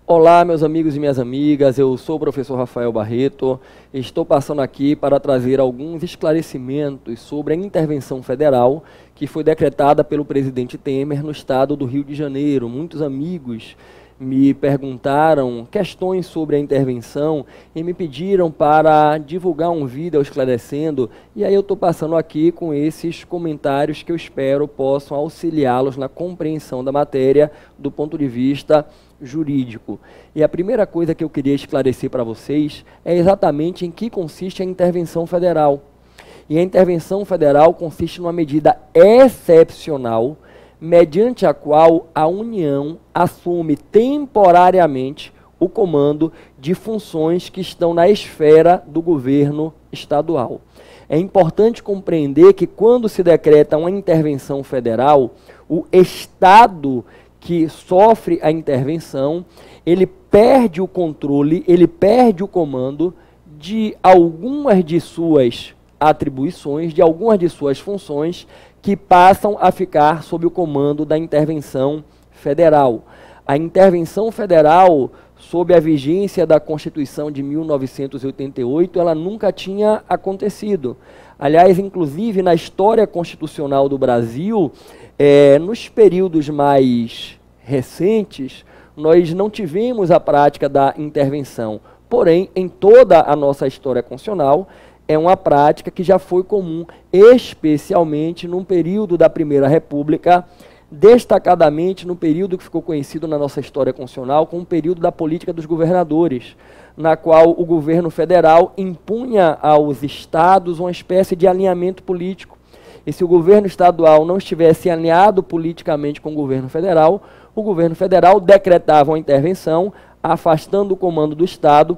Olá, meus amigos e minhas amigas, eu sou o professor Rafael Barreto, estou passando aqui para trazer alguns esclarecimentos sobre a intervenção federal que foi decretada pelo presidente Temer no estado do Rio de Janeiro. Muitos amigos me perguntaram questões sobre a intervenção e me pediram para divulgar um vídeo esclarecendo, e aí eu estou passando aqui com esses comentários que eu espero possam auxiliá-los na compreensão da matéria do ponto de vista jurídico. E a primeira coisa que eu queria esclarecer para vocês é exatamente em que consiste a intervenção federal. E a intervenção federal consiste numa medida excepcional mediante a qual a União assume temporariamente o comando de funções que estão na esfera do governo estadual. É importante compreender que quando se decreta uma intervenção federal, o Estado que sofre a intervenção, ele perde o controle, ele perde o comando de algumas de suas atribuições, de algumas de suas funções, que passam a ficar sob o comando da intervenção federal. A intervenção federal, sob a vigência da Constituição de 1988, ela nunca tinha acontecido. Aliás, inclusive na história constitucional do Brasil, nos períodos mais recentes, nós não tivemos a prática da intervenção. Porém, em toda a nossa história constitucional, é uma prática que já foi comum, especialmente no período da Primeira República, destacadamente no período que ficou conhecido na nossa história constitucional como o período da política dos governadores, na qual o governo federal impunha aos estados uma espécie de alinhamento político. E se o governo estadual não estivesse alinhado politicamente com o governo federal decretava uma intervenção, afastando o comando do estado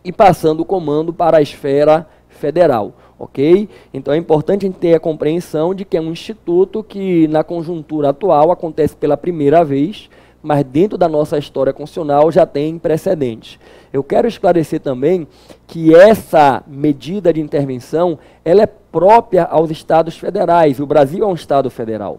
e passando o comando para a esfera federal, ok? Então é importante a gente ter a compreensão de que é um instituto que na conjuntura atual acontece pela primeira vez, mas dentro da nossa história constitucional já tem precedentes. Eu quero esclarecer também que essa medida de intervenção, ela é própria aos estados federais, o Brasil é um estado federal.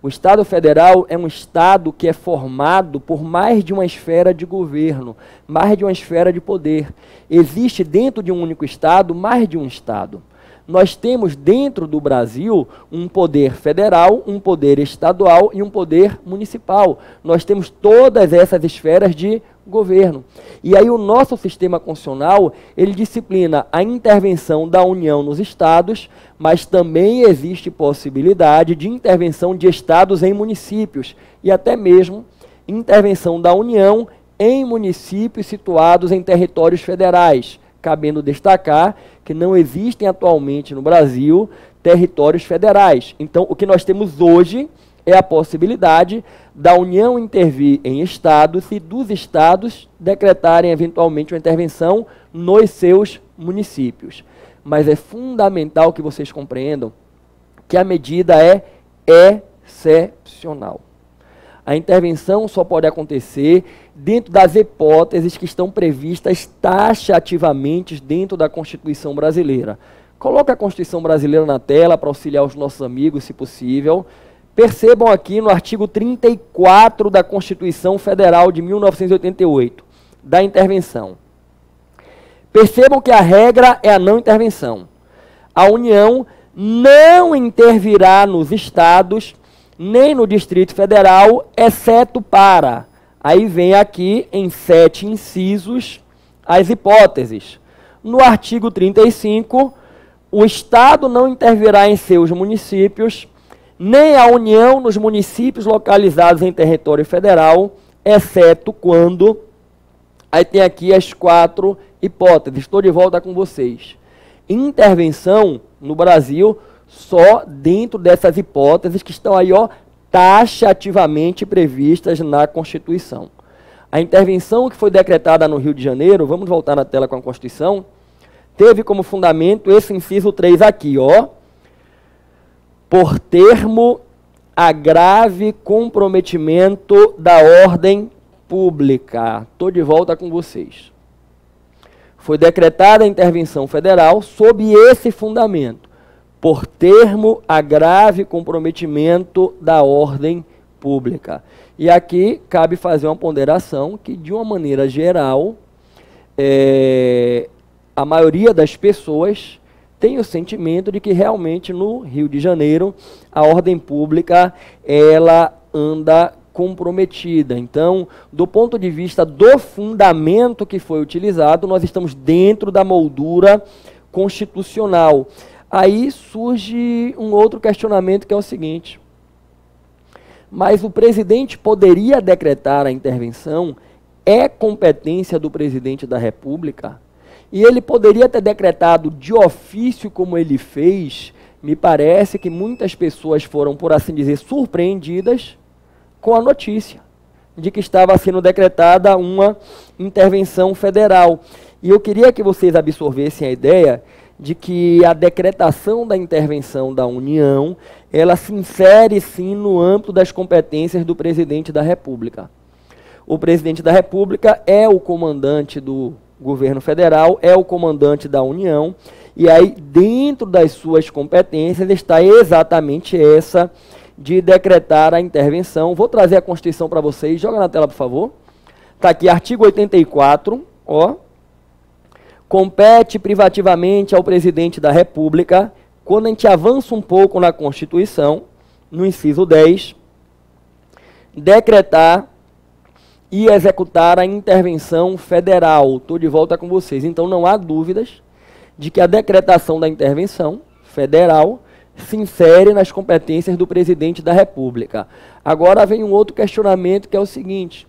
O Estado federal é um Estado que é formado por mais de uma esfera de governo, mais de uma esfera de poder. Existe dentro de um único Estado mais de um Estado. Nós temos dentro do Brasil um poder federal, um poder estadual e um poder municipal. Nós temos todas essas esferas de governo. E aí o nosso sistema constitucional, ele disciplina a intervenção da União nos estados, mas também existe possibilidade de intervenção de estados em municípios e até mesmo intervenção da União em municípios situados em territórios federais, cabendo destacar que não existem atualmente no Brasil territórios federais. Então, o que nós temos hoje é a possibilidade da União intervir em estados e dos estados decretarem eventualmente uma intervenção nos seus municípios. Mas é fundamental que vocês compreendam que a medida é excepcional. A intervenção só pode acontecer dentro das hipóteses que estão previstas taxativamente dentro da Constituição brasileira. Coloque a Constituição brasileira na tela para auxiliar os nossos amigos, se possível. Percebam aqui no artigo 34 da Constituição Federal de 1988, da intervenção. Percebam que a regra é a não intervenção. A União não intervirá nos estados nem no Distrito Federal, exceto para... Aí vem aqui, em 7 incisos, as hipóteses. No artigo 35, o Estado não intervirá em seus municípios, nem a União nos municípios localizados em território federal, exceto quando... Aí tem aqui as 4 hipóteses. Estou de volta com vocês. Intervenção no Brasil só dentro dessas hipóteses que estão aí, ó, taxativamente previstas na Constituição. A intervenção que foi decretada no Rio de Janeiro, vamos voltar na tela com a Constituição, teve como fundamento esse inciso 3 aqui, ó, por termo a grave comprometimento da ordem pública. Estou de volta com vocês. Foi decretada a intervenção federal sob esse fundamento, por termo a grave comprometimento da ordem pública. E aqui cabe fazer uma ponderação que, de uma maneira geral, a maioria das pessoas tem o sentimento de que realmente no Rio de Janeiro a ordem pública ela anda comprometida. Então, do ponto de vista do fundamento que foi utilizado, nós estamos dentro da moldura constitucional. Aí surge um outro questionamento, que é o seguinte: mas o presidente poderia decretar a intervenção? É competência do presidente da República? E ele poderia ter decretado de ofício como ele fez? Me parece que muitas pessoas foram, por assim dizer, surpreendidas com a notícia de que estava sendo decretada uma intervenção federal. E eu queria que vocês absorvessem a ideia de que a decretação da intervenção da União, ela se insere sim no âmbito das competências do presidente da República. O presidente da República é o comandante do governo federal, é o comandante da União, e aí dentro das suas competências está exatamente essa de decretar a intervenção. Vou trazer a Constituição para vocês, joga na tela, por favor. Está aqui, artigo 84, ó. Compete privativamente ao presidente da República, quando a gente avança um pouco na Constituição, no inciso 10, decretar e executar a intervenção federal. Estou de volta com vocês. Então não há dúvidas de que a decretação da intervenção federal se insere nas competências do presidente da República. Agora vem um outro questionamento, que é o seguinte: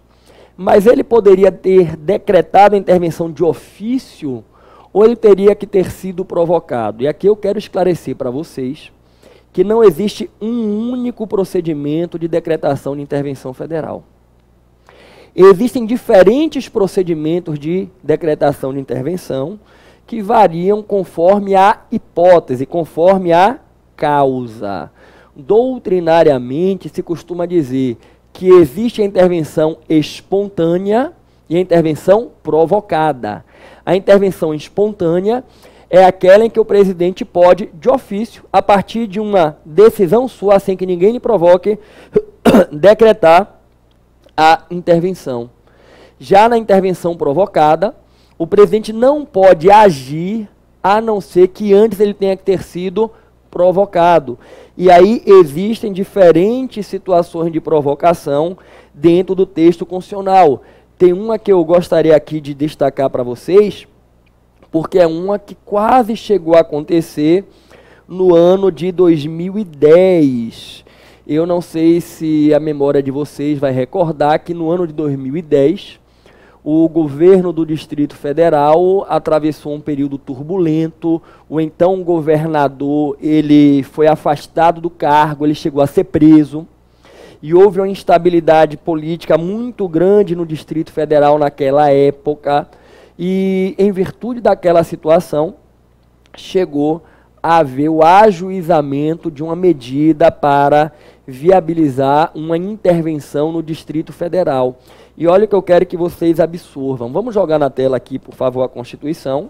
mas ele poderia ter decretado a intervenção de ofício ou ele teria que ter sido provocado? E aqui eu quero esclarecer para vocês que não existe um único procedimento de decretação de intervenção federal. Existem diferentes procedimentos de decretação de intervenção que variam conforme a hipótese, conforme a causa. Doutrinariamente se costuma dizer que existe a intervenção espontânea e a intervenção provocada. A intervenção espontânea é aquela em que o presidente pode, de ofício, a partir de uma decisão sua, sem que ninguém lhe provoque, decretar a intervenção. Já na intervenção provocada, o presidente não pode agir a não ser que antes ele tenha que ter sido provocado. E aí existem diferentes situações de provocação dentro do texto constitucional. Tem uma que eu gostaria aqui de destacar para vocês, porque é uma que quase chegou a acontecer no ano de 2010. Eu não sei se a memória de vocês vai recordar que no ano de 2010, o governo do Distrito Federal atravessou um período turbulento. O então governador, ele foi afastado do cargo, ele chegou a ser preso. E houve uma instabilidade política muito grande no Distrito Federal naquela época. E em virtude daquela situação, chegou a haver o ajuizamento de uma medida para viabilizar uma intervenção no Distrito Federal. E olha o que eu quero que vocês absorvam. Vamos jogar na tela aqui, por favor, a Constituição.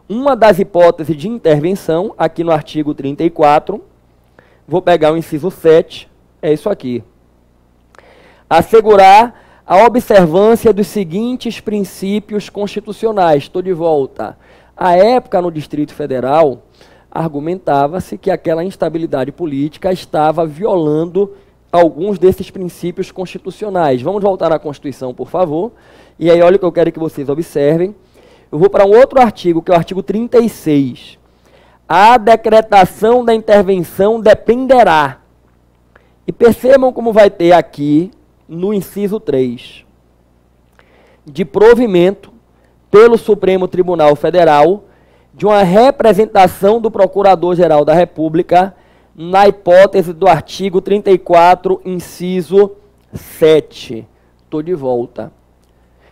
Uma das hipóteses de intervenção, aqui no artigo 34, vou pegar o inciso 7, é isso aqui. Assegurar a observância dos seguintes princípios constitucionais. Estou de volta. À época, no Distrito Federal, argumentava-se que aquela instabilidade política estava violando alguns desses princípios constitucionais. Vamos voltar à Constituição, por favor. E aí, olha o que eu quero que vocês observem. Eu vou para um outro artigo, que é o artigo 36. A decretação da intervenção dependerá. E percebam como vai ter aqui, no inciso 3, de provimento pelo Supremo Tribunal Federal de uma representação do Procurador-Geral da República na hipótese do artigo 34, inciso 7. Estou de volta.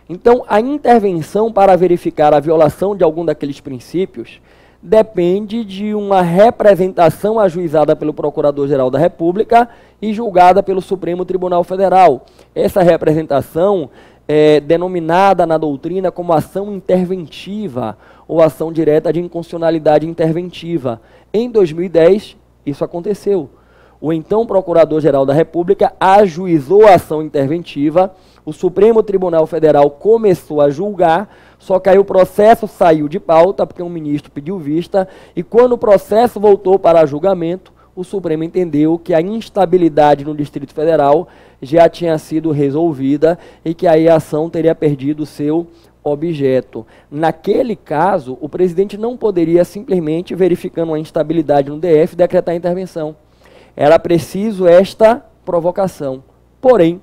Então, a intervenção para verificar a violação de algum daqueles princípios depende de uma representação ajuizada pelo Procurador-Geral da República e julgada pelo Supremo Tribunal Federal. Essa representação é denominada na doutrina como ação interventiva ou ação direta de inconstitucionalidade interventiva. Em 2010, isso aconteceu. O então Procurador-Geral da República ajuizou a ação interventiva, o Supremo Tribunal Federal começou a julgar, só que aí o processo saiu de pauta, porque um ministro pediu vista, e quando o processo voltou para julgamento, o Supremo entendeu que a instabilidade no Distrito Federal já tinha sido resolvida e que aí a ação teria perdido o seu objeto. Naquele caso, o presidente não poderia simplesmente, verificando a instabilidade no DF, decretar a intervenção. Era preciso esta provocação. Porém,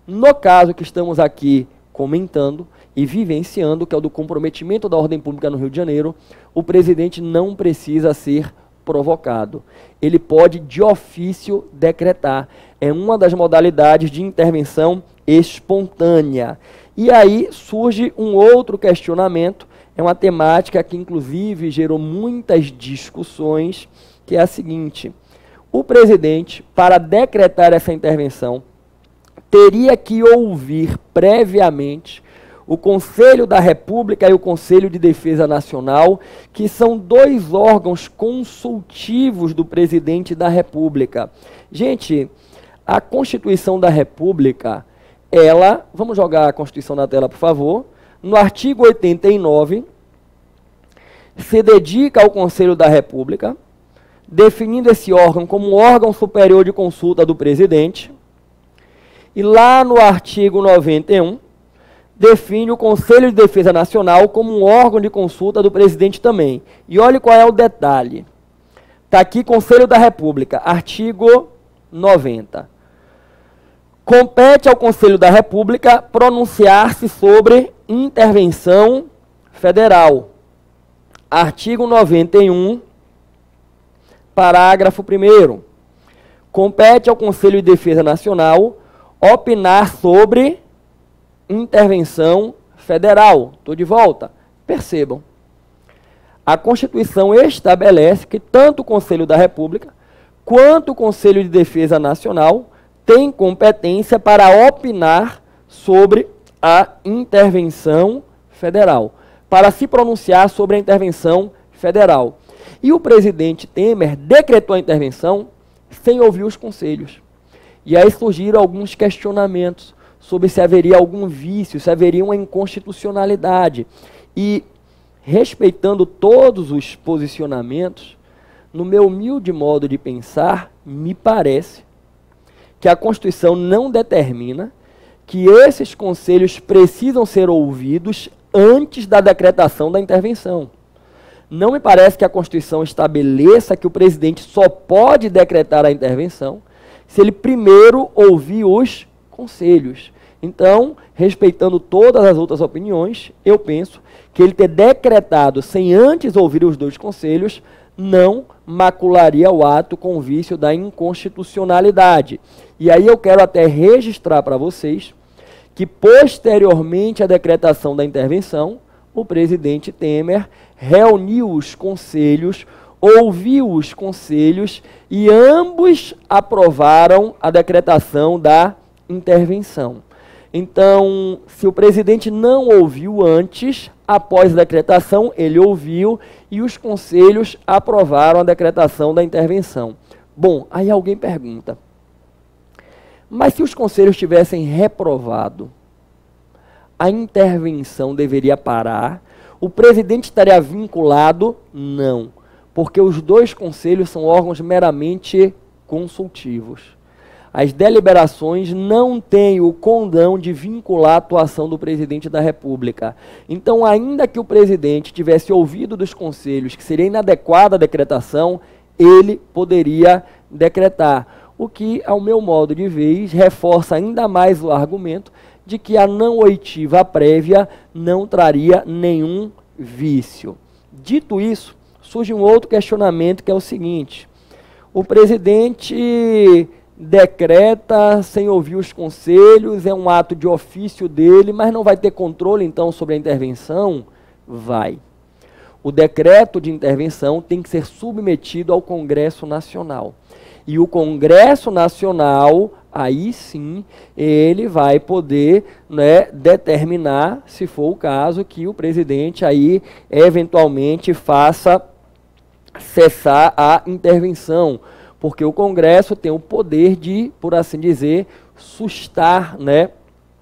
no caso que estamos aqui comentando e vivenciando, que é o do comprometimento da ordem pública no Rio de Janeiro, o presidente não precisa ser provocado. Ele pode, de ofício, decretar. É uma das modalidades de intervenção espontânea. E aí surge um outro questionamento, é uma temática que inclusive gerou muitas discussões, que é a seguinte: o presidente, para decretar essa intervenção, teria que ouvir previamente o Conselho da República e o Conselho de Defesa Nacional, que são dois órgãos consultivos do presidente da República. Gente, a Constituição da República, ela, vamos jogar a Constituição na tela, por favor, no artigo 89, se dedica ao Conselho da República, definindo esse órgão como um órgão superior de consulta do presidente, e lá no artigo 91, define o Conselho de Defesa Nacional como um órgão de consulta do presidente também. E olhe qual é o detalhe. Está aqui Conselho da República, artigo 90. Compete ao Conselho da República pronunciar-se sobre intervenção federal. Artigo 91, parágrafo 1º. Compete ao Conselho de Defesa Nacional opinar sobre intervenção federal. Estou de volta. Percebam. A Constituição estabelece que tanto o Conselho da República quanto o Conselho de Defesa Nacional têm competência para opinar sobre a intervenção federal, para se pronunciar sobre a intervenção federal. E o presidente Temer decretou a intervenção sem ouvir os conselhos. E aí surgiram alguns questionamentos sobre se haveria algum vício, se haveria uma inconstitucionalidade. E, respeitando todos os posicionamentos, no meu humilde modo de pensar, me parece que a Constituição não determina que esses conselhos precisam ser ouvidos antes da decretação da intervenção. Não me parece que a Constituição estabeleça que o presidente só pode decretar a intervenção se ele primeiro ouvir os conselhos. Então, respeitando todas as outras opiniões, eu penso que ele ter decretado sem antes ouvir os dois conselhos não macularia o ato com o vício da inconstitucionalidade. E aí eu quero até registrar para vocês que, posteriormente à decretação da intervenção, o presidente Temer reuniu os conselhos, ouviu os conselhos e ambos aprovaram a decretação da intervenção. Então, se o presidente não ouviu antes, após a decretação, ele ouviu e os conselhos aprovaram a decretação da intervenção. Bom, aí alguém pergunta, mas se os conselhos tivessem reprovado, a intervenção deveria parar? O presidente estaria vinculado? Não, porque os dois conselhos são órgãos meramente consultivos. As deliberações não têm o condão de vincular a atuação do presidente da República. Então, ainda que o presidente tivesse ouvido dos conselhos que seria inadequada a decretação, ele poderia decretar. O que, ao meu modo de ver, reforça ainda mais o argumento de que a não oitiva prévia não traria nenhum vício. Dito isso, surge um outro questionamento, que é o seguinte: o presidente decreta sem ouvir os conselhos, é um ato de ofício dele, mas não vai ter controle então sobre a intervenção? Vai. O decreto de intervenção tem que ser submetido ao Congresso Nacional. E o Congresso Nacional, aí sim, ele vai poder, né, determinar, se for o caso, que o presidente aí eventualmente faça cessar a intervenção. porque o Congresso tem o poder de, por assim dizer, sustar, né,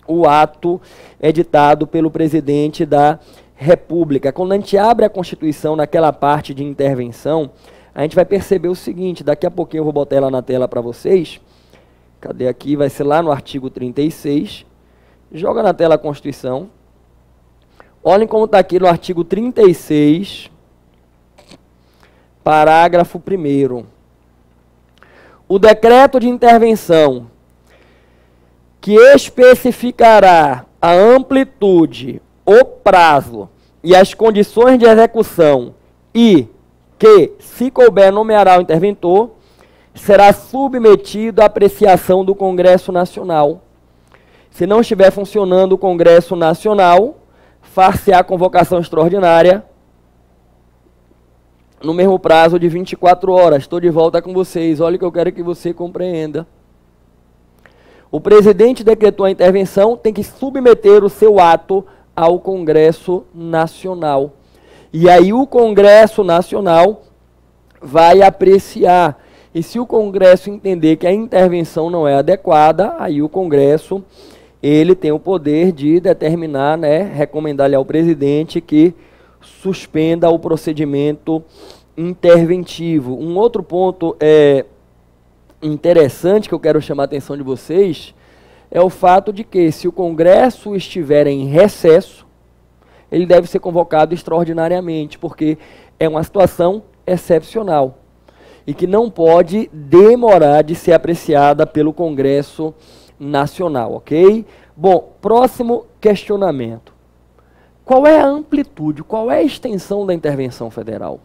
o ato editado pelo presidente da República. Quando a gente abre a Constituição naquela parte de intervenção, a gente vai perceber o seguinte, daqui a pouquinho eu vou botar ela na tela para vocês. Cadê aqui? Vai ser lá no artigo 36. Joga na tela a Constituição. Olhem como está aqui no artigo 36, parágrafo 1º. O decreto de intervenção que especificará a amplitude, o prazo e as condições de execução e que, se couber, nomeará o interventor, será submetido à apreciação do Congresso Nacional. Se não estiver funcionando o Congresso Nacional, far-se-á convocação extraordinária no mesmo prazo de 24 horas. Estou de volta com vocês. Olha o que eu quero que você compreenda. O presidente decretou a intervenção, tem que submeter o seu ato ao Congresso Nacional. E aí o Congresso Nacional vai apreciar. E se o Congresso entender que a intervenção não é adequada, aí o Congresso ele tem o poder de determinar, né, recomendar-lhe ao presidente que suspenda o procedimento interventivo. Um outro ponto interessante que eu quero chamar a atenção de vocês é o fato de que, se o Congresso estiver em recesso, ele deve ser convocado extraordinariamente, porque é uma situação excepcional e que não pode demorar de ser apreciada pelo Congresso Nacional, ok? Bom, próximo questionamento. Qual é a amplitude, qual é a extensão da intervenção federal?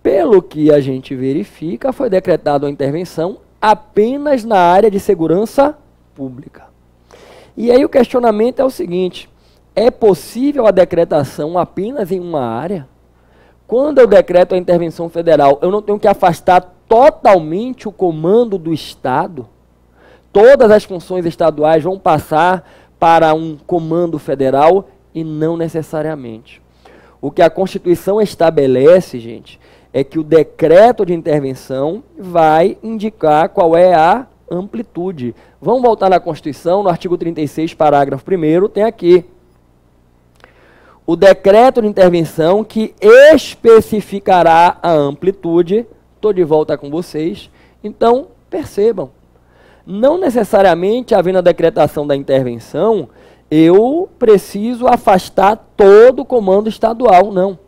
Pelo que a gente verifica, foi decretada uma intervenção apenas na área de segurança pública. E aí o questionamento é o seguinte: é possível a decretação apenas em uma área? Quando eu decreto a intervenção federal, eu não tenho que afastar totalmente o comando do Estado? Todas as funções estaduais vão passar para um comando federal? E não necessariamente. O que a Constituição estabelece, gente, é que o decreto de intervenção vai indicar qual é a amplitude. Vamos voltar na Constituição, no artigo 36, parágrafo 1º, tem aqui o decreto de intervenção que especificará a amplitude. Estou de volta com vocês. Então, percebam, não necessariamente havendo a decretação da intervenção, eu preciso afastar todo o comando estadual, não.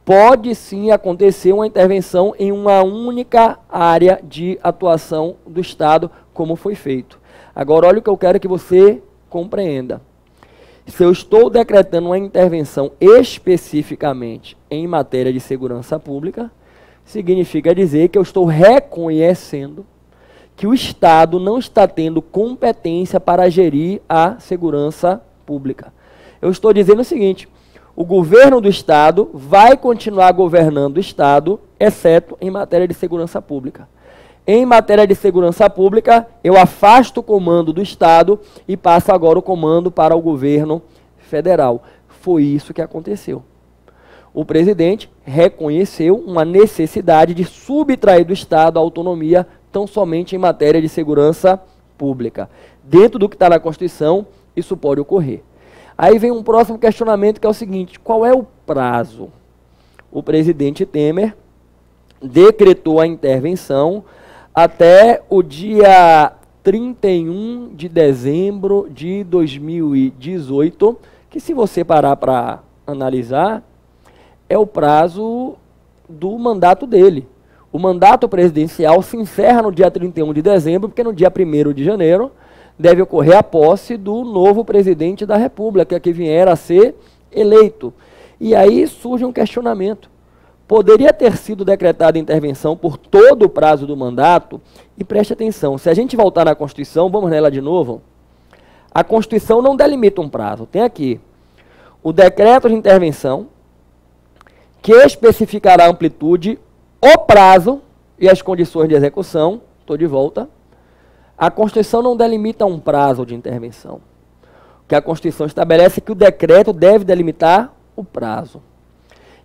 Pode sim acontecer uma intervenção em uma única área de atuação do Estado, como foi feito. Agora, olha o que eu quero que você compreenda. Se eu estou decretando uma intervenção especificamente em matéria de segurança pública, significa dizer que eu estou reconhecendo que o Estado não está tendo competência para gerir a segurança pública. Eu estou dizendo o seguinte: o governo do Estado vai continuar governando o Estado, exceto em matéria de segurança pública. Em matéria de segurança pública, eu afasto o comando do Estado e passo agora o comando para o governo federal. Foi isso que aconteceu. O presidente reconheceu uma necessidade de subtrair do Estado a autonomia tão somente em matéria de segurança pública. Dentro do que está na Constituição, isso pode ocorrer. Aí vem um próximo questionamento, que é o seguinte: qual é o prazo? O presidente Temer decretou a intervenção até o dia 31 de dezembro de 2018, que, se você parar para analisar, é o prazo do mandato dele. O mandato presidencial se encerra no dia 31 de dezembro, porque no dia 1º de janeiro deve ocorrer a posse do novo presidente da República, que vier a ser eleito. E aí surge um questionamento. Poderia ter sido decretada intervenção por todo o prazo do mandato? E preste atenção, se a gente voltar na Constituição, vamos nela de novo, a Constituição não delimita um prazo. Tem aqui o decreto de intervenção, que especificará a amplitude, o prazo e as condições de execução. Estou de volta. A Constituição não delimita um prazo de intervenção. O que a Constituição estabelece é que o decreto deve delimitar o prazo.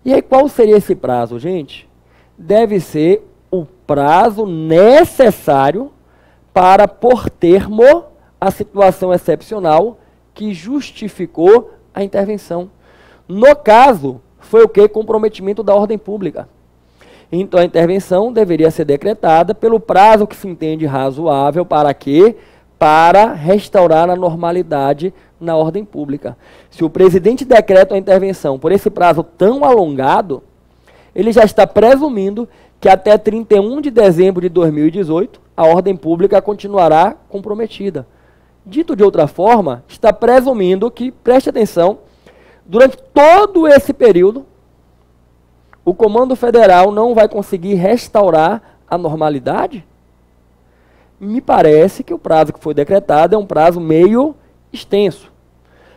E aí, qual seria esse prazo, gente? Deve ser o prazo necessário para pôr termo à situação excepcional que justificou a intervenção. No caso, foi o quê? Comprometimento da ordem pública. Então, a intervenção deveria ser decretada pelo prazo que se entende razoável para quê? Para restaurar a normalidade na ordem pública. Se o presidente decreta a intervenção por esse prazo tão alongado, ele já está presumindo que até 31 de dezembro de 2018, a ordem pública continuará comprometida. Dito de outra forma, está presumindo que, preste atenção, durante todo esse período, o Comando Federal não vai conseguir restaurar a normalidade? Me parece que o prazo que foi decretado é um prazo meio extenso.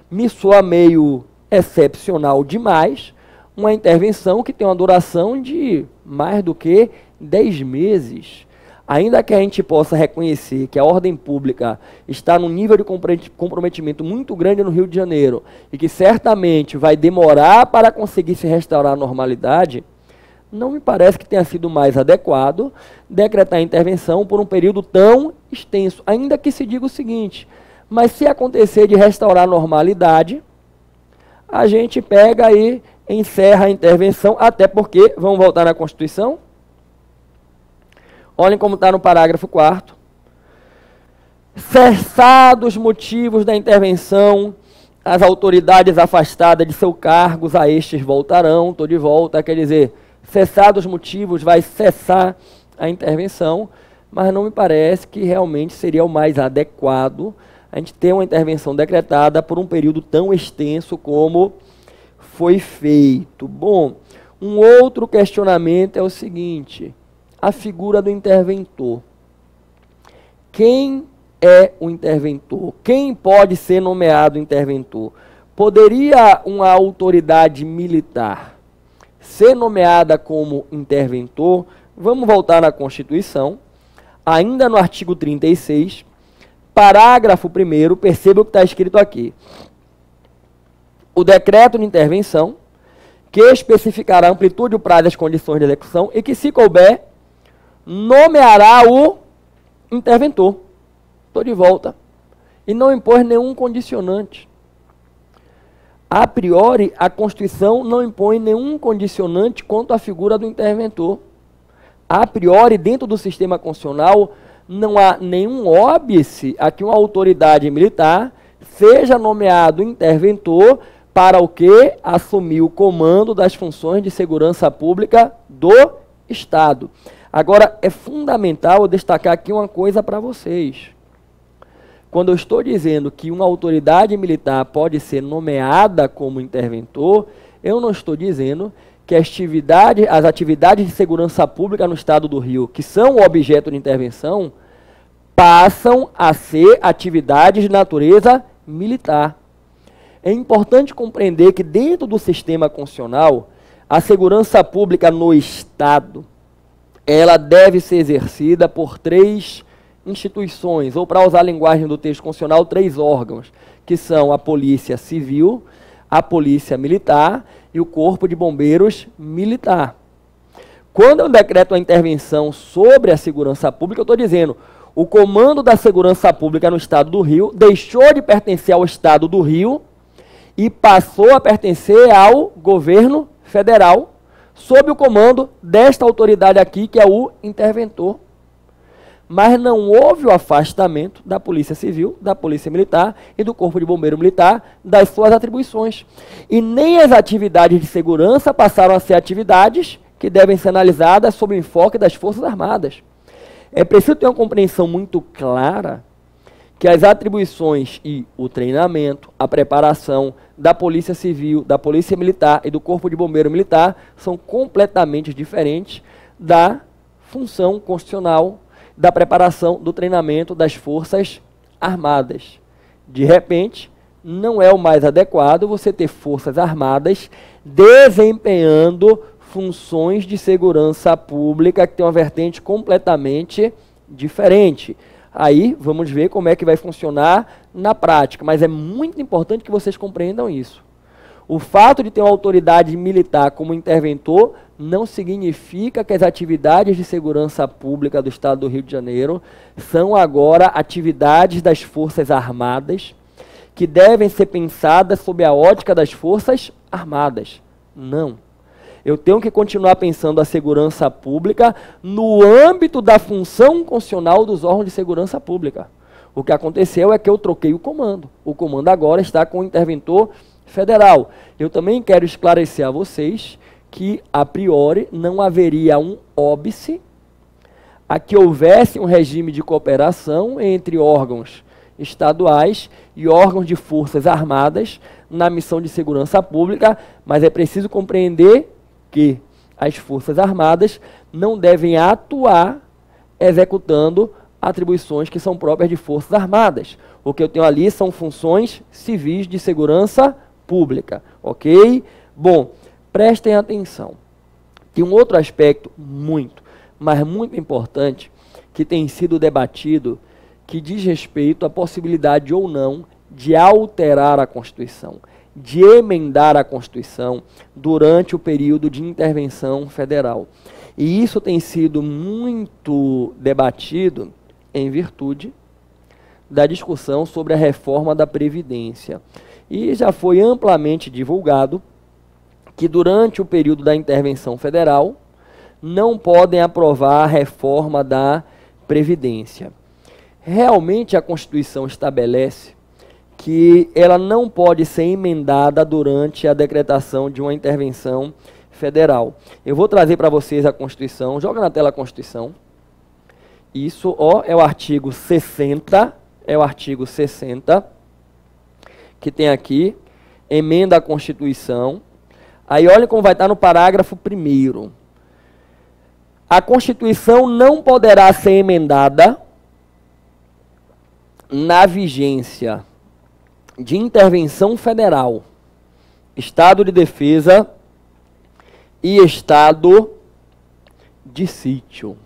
Me soa meio excepcional demais uma intervenção que tem uma duração de mais do que 10 meses. Ainda que a gente possa reconhecer que a ordem pública está num nível de comprometimento muito grande no Rio de Janeiro e que certamente vai demorar para conseguir se restaurar a normalidade, não me parece que tenha sido mais adequado decretar a intervenção por um período tão extenso. Ainda que se diga o seguinte, mas se acontecer de restaurar a normalidade, a gente pega e encerra a intervenção, até porque, vamos voltar na Constituição? Olhem como está no parágrafo 4º. Cessados os motivos da intervenção, as autoridades afastadas de seus cargos a estes voltarão. Estou de volta, quer dizer, cessados os motivos, vai cessar a intervenção, mas não me parece que realmente seria o mais adequado a gente ter uma intervenção decretada por um período tão extenso como foi feito. Bom, um outro questionamento é o seguinte: a figura do interventor. Quem é o interventor? Quem pode ser nomeado interventor? Poderia uma autoridade militar ser nomeada como interventor? Vamos voltar na Constituição, ainda no artigo 36, parágrafo 1º, perceba o que está escrito aqui. O decreto de intervenção, que especificará a amplitude, o prazo e as condições de execução, e que, se couber, nomeará o interventor. Estou de volta. E não impõe nenhum condicionante. A priori, a Constituição não impõe nenhum condicionante quanto à figura do interventor. A priori, dentro do sistema constitucional, não há nenhum óbice a que uma autoridade militar seja nomeado interventor para o que assumir o comando das funções de segurança pública do Estado. Agora, é fundamental eu destacar aqui uma coisa para vocês. Quando eu estou dizendo que uma autoridade militar pode ser nomeada como interventor, eu não estou dizendo que as atividades de segurança pública no Estado do Rio, que são objeto de intervenção, passam a ser atividades de natureza militar. É importante compreender que dentro do sistema constitucional, a segurança pública no Estado, ela deve ser exercida por 3 instituições, ou, para usar a linguagem do texto constitucional, 3 órgãos, que são a Polícia Civil, a Polícia Militar e o Corpo de Bombeiros Militar. Quando eu decreto a intervenção sobre a segurança pública, eu estou dizendo, o comando da segurança pública no Estado do Rio deixou de pertencer ao Estado do Rio e passou a pertencer ao governo federal, sob o comando desta autoridade aqui, que é o interventor. Mas não houve o afastamento da Polícia Civil, da Polícia Militar e do Corpo de Bombeiro Militar das suas atribuições. E nem as atividades de segurança passaram a ser atividades que devem ser analisadas sob o enfoque das Forças Armadas. É preciso ter uma compreensão muito clara que as atribuições e o treinamento, a preparação da Polícia Civil, da Polícia Militar e do Corpo de Bombeiro Militar são completamente diferentes da função constitucional da preparação do treinamento das Forças Armadas. De repente, não é o mais adequado você ter Forças Armadas desempenhando funções de segurança pública que tem uma vertente completamente diferente. Aí vamos ver como é que vai funcionar na prática, mas é muito importante que vocês compreendam isso. O fato de ter uma autoridade militar como interventor não significa que as atividades de segurança pública do Estado do Rio de Janeiro são agora atividades das Forças Armadas, que devem ser pensadas sob a ótica das Forças Armadas. Não. Eu tenho que continuar pensando a segurança pública no âmbito da função constitucional dos órgãos de segurança pública. O que aconteceu é que eu troquei o comando. O comando agora está com o interventor federal. Eu também quero esclarecer a vocês que, a priori, não haveria um óbice a que houvesse um regime de cooperação entre órgãos estaduais e órgãos de forças armadas na missão de segurança pública, mas é preciso compreender que as forças armadas não devem atuar executando atribuições que são próprias de forças armadas. O que eu tenho ali são funções civis de segurança pública, ok? Bom, prestem atenção. Tem um outro aspecto muito, mas muito importante, que tem sido debatido, que diz respeito à possibilidade ou não de alterar a Constituição, de emendar a Constituição durante o período de intervenção federal. E isso tem sido muito debatido em virtude da discussão sobre a reforma da Previdência. E já foi amplamente divulgado que durante o período da intervenção federal não podem aprovar a reforma da Previdência. Realmente a Constituição estabelece que ela não pode ser emendada durante a decretação de uma intervenção federal. Eu vou trazer para vocês a Constituição, joga na tela a Constituição. Isso, ó, é o artigo 60, que tem aqui, emenda a Constituição. Aí olha como vai estar no parágrafo 1º. A Constituição não poderá ser emendada na vigência de intervenção federal, estado de defesa e estado de sítio.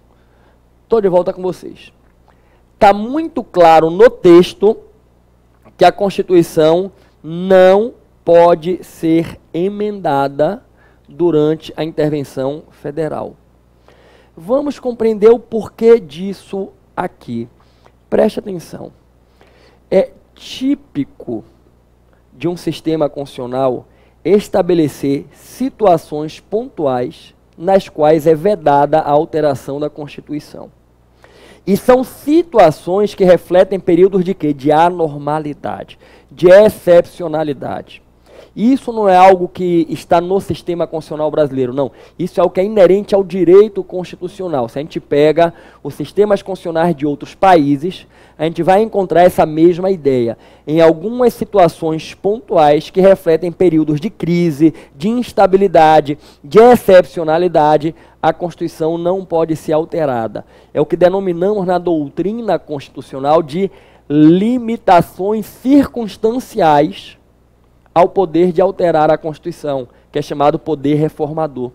Estou de volta com vocês. Está muito claro no texto que a Constituição não pode ser emendada durante a intervenção federal. Vamos compreender o porquê disso aqui. Preste atenção. É típico de um sistema constitucional estabelecer situações pontuais nas quais é vedada a alteração da Constituição. E são situações que refletem períodos de quê? De anormalidade, de excepcionalidade. Isso não é algo que está no sistema constitucional brasileiro, não. Isso é algo que é inerente ao direito constitucional. Se a gente pega os sistemas constitucionais de outros países, a gente vai encontrar essa mesma ideia. Em algumas situações pontuais que refletem períodos de crise, de instabilidade, de excepcionalidade, a Constituição não pode ser alterada. É o que denominamos na doutrina constitucional de limitações circunstanciais ao poder de alterar a Constituição, que é chamado poder reformador.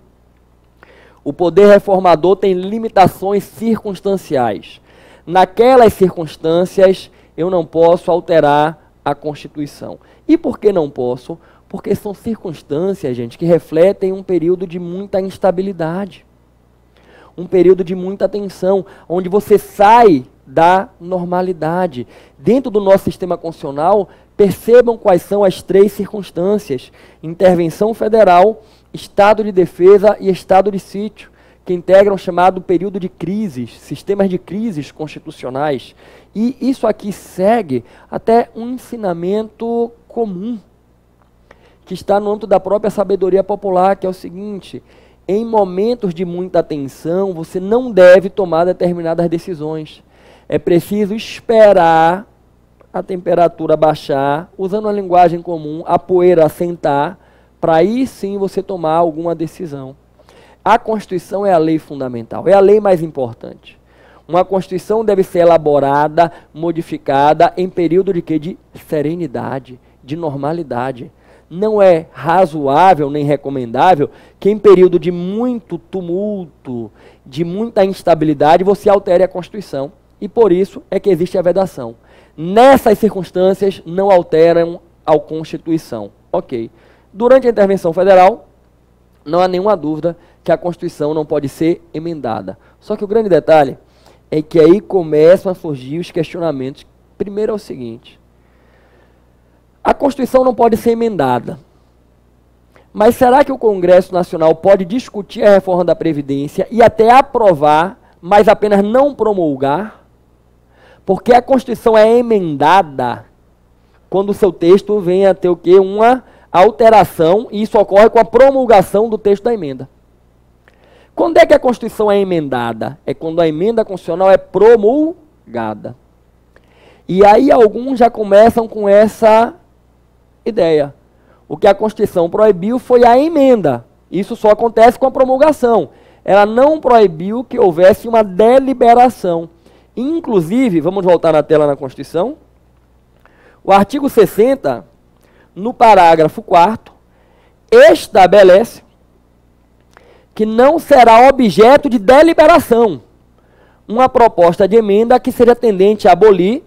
O poder reformador tem limitações circunstanciais. Naquelas circunstâncias, eu não posso alterar a Constituição. E por que não posso? Porque são circunstâncias, gente, que refletem um período de muita instabilidade, um período de muita tensão, onde você sai da normalidade. Dentro do nosso sistema constitucional, percebam quais são as três circunstâncias: intervenção federal, estado de defesa e estado de sítio, que integram o chamado período de crises, sistemas de crises constitucionais. E isso aqui segue até um ensinamento comum, que está no âmbito da própria sabedoria popular, que é o seguinte: em momentos de muita tensão, você não deve tomar determinadas decisões. É preciso esperar a temperatura baixar, usando uma linguagem comum, a poeira assentar, para aí sim você tomar alguma decisão. A Constituição é a lei fundamental, é a lei mais importante. Uma Constituição deve ser elaborada, modificada em período de quê? De serenidade, de normalidade. Não é razoável nem recomendável que em período de muito tumulto, de muita instabilidade, você altere a Constituição. E por isso é que existe a vedação. Nessas circunstâncias, não alteram a Constituição. Ok. durante a intervenção federal, não há nenhuma dúvida que a Constituição não pode ser emendada. Só que o grande detalhe é que aí começam a surgir os questionamentos. Primeiro é o seguinte: a Constituição não pode ser emendada. Mas será que o Congresso Nacional pode discutir a reforma da Previdência e até aprovar, mas apenas não promulgar? Porque a Constituição é emendada quando o seu texto vem a ter o quê? Uma alteração, e isso ocorre com a promulgação do texto da emenda. Quando é que a Constituição é emendada? É quando a emenda constitucional é promulgada. E aí alguns já começam com essa ideia. O que a Constituição proibiu foi a emenda. Isso só acontece com a promulgação. Ela não proibiu que houvesse uma deliberação. Inclusive, vamos voltar na tela na Constituição. O artigo 60, no parágrafo 4º, estabelece que não será objeto de deliberação uma proposta de emenda que seja tendente a abolir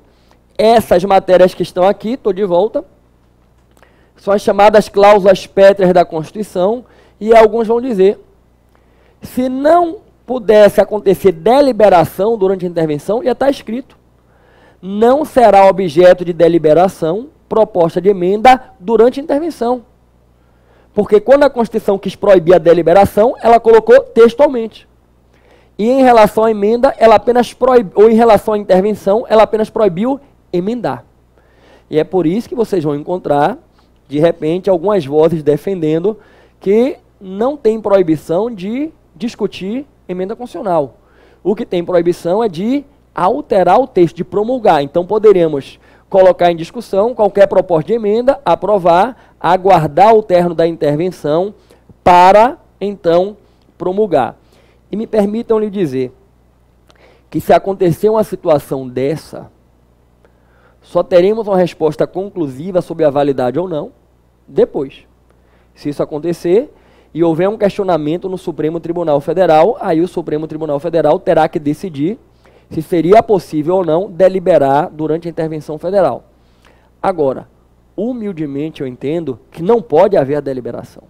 essas matérias que estão aqui, estou de volta, são as chamadas cláusulas pétreas da Constituição, e alguns vão dizer, se não pudesse acontecer deliberação durante a intervenção, já está escrito, não será objeto de deliberação proposta de emenda durante a intervenção. Porque quando a Constituição quis proibir a deliberação, ela colocou textualmente. E em relação à emenda, ela apenas proibiu, ou em relação à intervenção, ela apenas proibiu emendar. E é por isso que vocês vão encontrar, de repente, algumas vozes defendendo que não tem proibição de discutir emenda constitucional. O que tem proibição é de alterar o texto, de promulgar. Então poderíamos colocar em discussão qualquer proposta de emenda, aprovar, aguardar o término da intervenção para, então, promulgar. E me permitam lhe dizer que se acontecer uma situação dessa, só teremos uma resposta conclusiva sobre a validade ou não depois. Se isso acontecer e houver um questionamento no Supremo Tribunal Federal, aí o Supremo Tribunal Federal terá que decidir se seria possível ou não deliberar durante a intervenção federal. Agora, humildemente eu entendo que não pode haver a deliberação.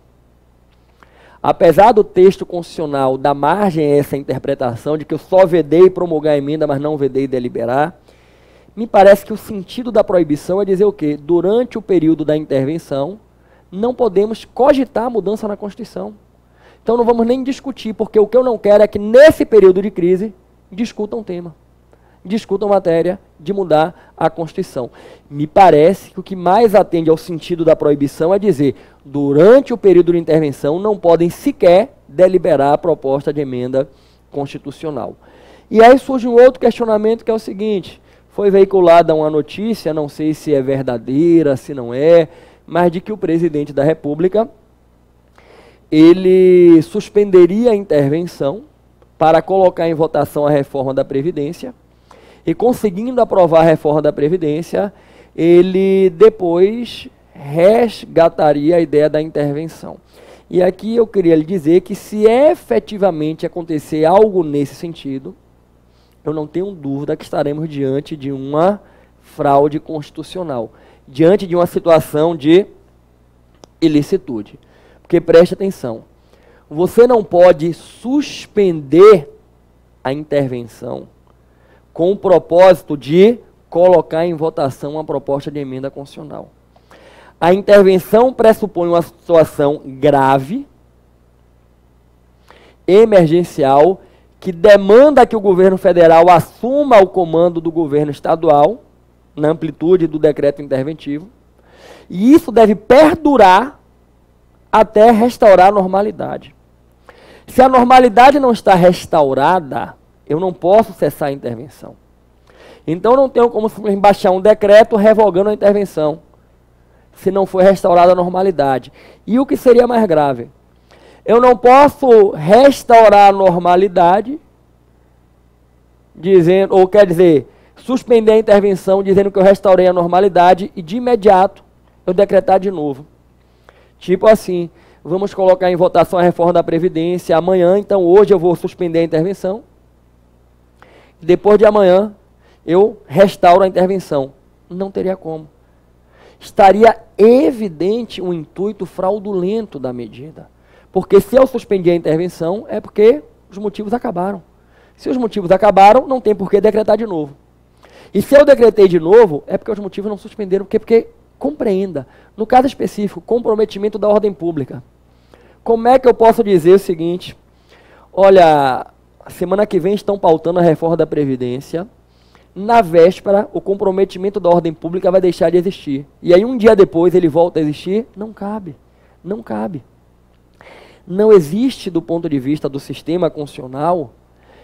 Apesar do texto constitucional dar margem a essa interpretação de que eu só vedei promulgar a emenda, mas não vedei deliberar, me parece que o sentido da proibição é dizer o quê? Durante o período da intervenção, não podemos cogitar a mudança na Constituição. Então não vamos nem discutir, porque o que eu não quero é que nesse período de crise discutam tema, discutam matéria de mudar a Constituição. Me parece que o que mais atende ao sentido da proibição é dizer, durante o período de intervenção não podem sequer deliberar a proposta de emenda constitucional. E aí surge um outro questionamento que é o seguinte, foi veiculada uma notícia, não sei se é verdadeira, se não é, mas de que o presidente da República, ele suspenderia a intervenção para colocar em votação a reforma da Previdência, e conseguindo aprovar a reforma da Previdência, ele depois resgataria a ideia da intervenção. E aqui eu queria lhe dizer que se efetivamente acontecer algo nesse sentido, eu não tenho dúvida que estaremos diante de uma fraude constitucional, diante de uma situação de ilicitude. Porque preste atenção, você não pode suspender a intervenção com o propósito de colocar em votação uma proposta de emenda constitucional. A intervenção pressupõe uma situação grave, emergencial, que demanda que o governo federal assuma o comando do governo estadual, na amplitude do decreto interventivo, e isso deve perdurar até restaurar a normalidade. Se a normalidade não está restaurada, eu não posso cessar a intervenção. Então não tenho como simplesmente baixar um decreto revogando a intervenção, se não for restaurada a normalidade. E o que seria mais grave? Eu não posso restaurar a normalidade, dizendo, ou quer dizer, suspender a intervenção dizendo que eu restaurei a normalidade e de imediato eu decretar de novo. Tipo assim, vamos colocar em votação a reforma da Previdência amanhã, então hoje eu vou suspender a intervenção. Depois de amanhã eu restauro a intervenção. Não teria como. estaria evidente um intuito fraudulento da medida. Porque se eu suspendi a intervenção, é porque os motivos acabaram. Se os motivos acabaram, não tem por que decretar de novo. E se eu decretei de novo, é porque os motivos não suspenderam, porque compreenda, no caso específico, comprometimento da ordem pública. Como é que eu posso dizer o seguinte, olha, semana que vem estão pautando a reforma da Previdência, na véspera, o comprometimento da ordem pública vai deixar de existir. E aí um dia depois ele volta a existir? Não cabe, não cabe. Não existe, do ponto de vista do sistema constitucional,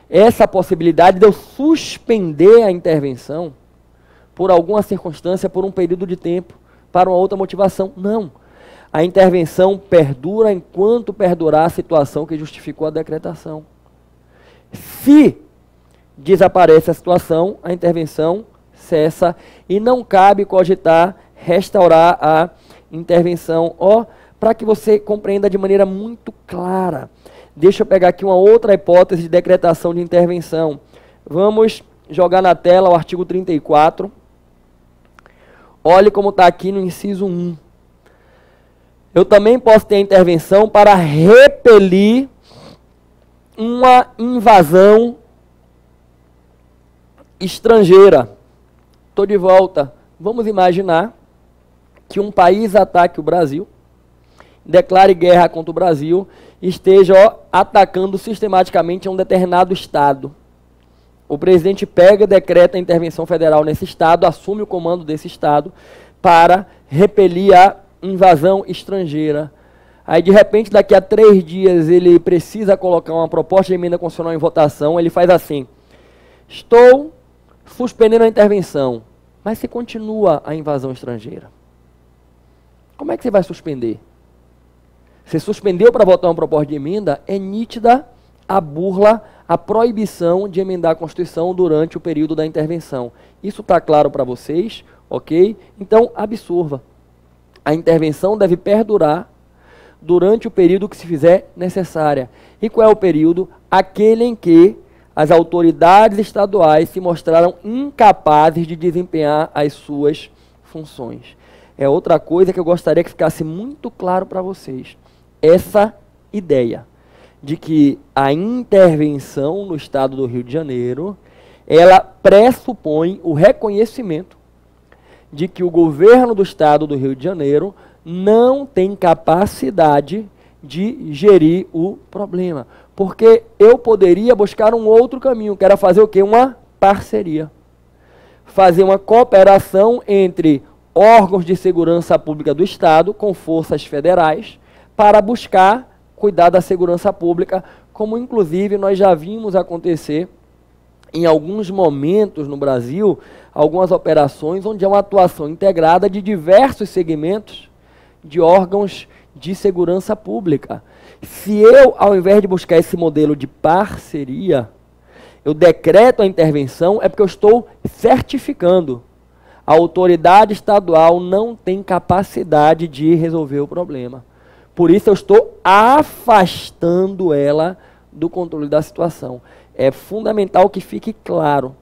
essa possibilidade de eu suspender a intervenção por alguma circunstância, por um período de tempo, para uma outra motivação. Não. A intervenção perdura enquanto perdurar a situação que justificou a decretação. Se desaparece a situação, a intervenção cessa e não cabe cogitar restaurar a intervenção. Para que você compreenda de maneira muito clara. Deixa eu pegar aqui uma outra hipótese de decretação de intervenção. Vamos jogar na tela o artigo 34. Olhe como está aqui no inciso 1. Eu também posso ter intervenção para repelir uma invasão estrangeira. Estou de volta. Vamos imaginar que um país ataque o Brasil, declare guerra contra o Brasil, esteja atacando sistematicamente um determinado estado. O presidente pega e decreta a intervenção federal nesse estado, assume o comando desse estado para repelir a invasão estrangeira. Aí, de repente, daqui a 3 dias, ele precisa colocar uma proposta de emenda constitucional em votação, ele faz assim, estou suspendendo a intervenção, mas se continua a invasão estrangeira. Como é que você vai suspender? Você suspendeu para votar uma proposta de emenda, é nítida a burla, a proibição de emendar a Constituição durante o período da intervenção. Isso está claro para vocês, ok? Então, absorva. A intervenção deve perdurar durante o período que se fizer necessária. E qual é o período? Aquele em que as autoridades estaduais se mostraram incapazes de desempenhar as suas funções. É outra coisa que eu gostaria que ficasse muito claro para vocês. Essa ideia de que a intervenção no estado do Rio de Janeiro, ela pressupõe o reconhecimento de que o governo do estado do Rio de Janeiro não tem capacidade de gerir o problema. Porque eu poderia buscar um outro caminho, que era fazer o quê? Uma parceria. Fazer uma cooperação entre órgãos de segurança pública do estado com forças federais, para buscar cuidar da segurança pública, como inclusive nós já vimos acontecer em alguns momentos no Brasil, algumas operações onde há uma atuação integrada de diversos segmentos de órgãos de segurança pública. Se eu, ao invés de buscar esse modelo de parceria, eu decreto a intervenção, é porque eu estou certificando. A autoridade estadual não tem capacidade de resolver o problema. Por isso eu estou afastando ela do controle da situação. É fundamental que fique claro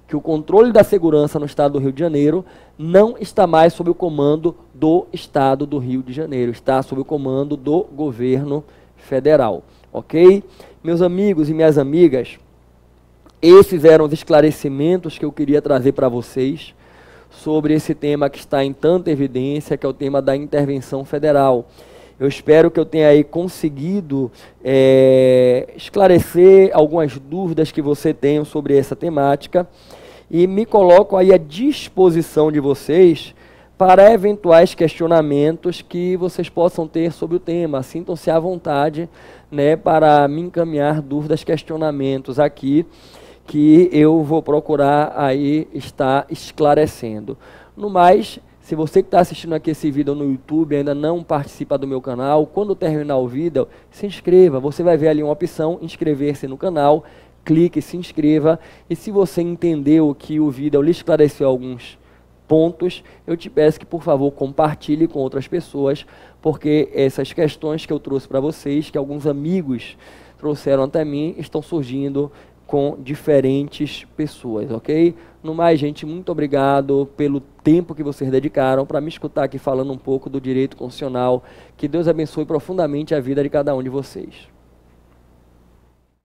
que o controle da segurança no estado do Rio de Janeiro não está mais sob o comando do estado do Rio de Janeiro, está sob o comando do governo federal, ok? Meus amigos e minhas amigas, esses eram os esclarecimentos que eu queria trazer para vocês sobre esse tema que está em tanta evidência, que é o tema da intervenção federal. Eu espero que eu tenha aí conseguido esclarecer algumas dúvidas que você tenha sobre essa temática e me coloco aí à disposição de vocês para eventuais questionamentos que vocês possam ter sobre o tema. Sintam-se à vontade, né, para me encaminhar dúvidas, questionamentos aqui, que eu vou procurar aí estar esclarecendo. No mais, se você que está assistindo aqui esse vídeo no YouTube ainda não participa do meu canal, quando terminar o vídeo, se inscreva. Você vai ver ali uma opção, inscrever-se no canal, clique, se inscreva. E se você entendeu que o vídeo lhe esclareceu alguns pontos, eu te peço que, por favor, compartilhe com outras pessoas, porque essas questões que eu trouxe para vocês, que alguns amigos trouxeram até mim, estão surgindo com diferentes pessoas, ok? No mais, gente, muito obrigado pelo tempo que vocês dedicaram para me escutar aqui falando um pouco do direito constitucional. Que Deus abençoe profundamente a vida de cada um de vocês.